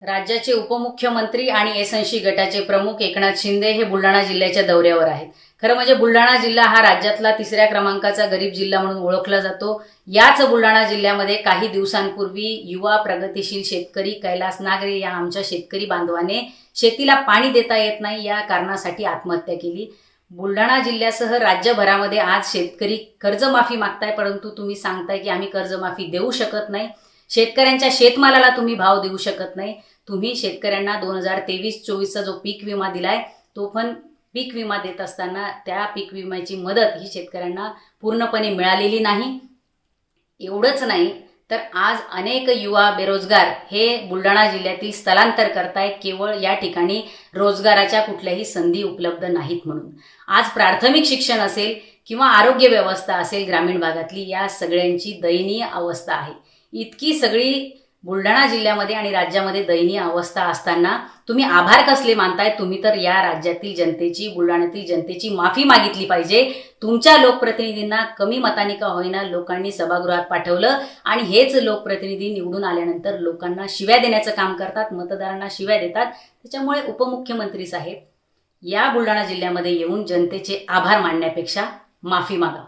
राज्याचे उपमुख्यमंत्री आणि एसएनसी गटाचे प्रमुख एकनाथ शिंदे हे बुलढाणा जिल्ह्याच्या दौऱ्यावर आहेत। खरं म्हणजे बुलढाणा जिल्हा हा राज्यातला 3ऱ्या क्रमांकाचा गरीब जिल्हा म्हणून ओळखला जातो। याच बुलढाणा जिल्ह्यामध्ये काही दिवसांपूर्वी युवा प्रगतिशील शेतकरी कैलास नागरे या आमच्या शेतकरी बांधवाने शेतीला पाणी देता येत नाही या कारणासाठी आत्महत्या केली। बुलढाणा जिल्ह्यासह राज्यभरामध्ये आज शेतकरी कर्जमाफी मागताय, परंतु तुम्ही सांगताय की आम्ही कर्जमाफी देऊ शकत नाही। शेतकऱ्यांच्या शेतमालाला तुम्ही भाव देऊ शकत नाही। तुम्ही शेतकऱ्यांना 2023-24चा जो पीक विमा दिलाय तो पण पीक विमा देत असताना त्या पीक विम्याची मदत ही शेतकऱ्यांना पूर्णपणे मिळालेली नाही। एवढंच नाही तर आज अनेक युवा बेरोजगार हे बुलढाणा जिल्ह्यातील स्थलांतर करतायत केवळ या ठिकाणी रोजगाराच्या कुठल्याही संधी उपलब्ध नाहीत म्हणून। आज प्राथमिक शिक्षण असेल किंवा आरोग्य व्यवस्था असेल ग्रामीण भागातली या सगळ्यांची दयनीय अवस्था आहे। इतकी सगळी बुलढाणा जिल्ह्यामध्ये आणि राज्यामध्ये दयनीय अवस्था असताना तुम्ही आभार कसले मानताय? तुम्ही तर या राज्यातील जनतेची, बुलढाण्यातील जनतेची माफी मागितली पाहिजे। तुमच्या लोकप्रतिनिधींना कमी मतांनी का होईना लोकांनी सभागृहात पाठवलं आणि हेच लोकप्रतिनिधी निवडून आल्यानंतर लोकांना शिव्या देण्याचं काम करतात, मतदारांना शिव्या देतात। त्याच्यामुळे उपमुख्यमंत्री साहेब या बुलढाणा जिल्ह्यामध्ये येऊन जनतेचे आभार मानण्यापेक्षा माफी मागा।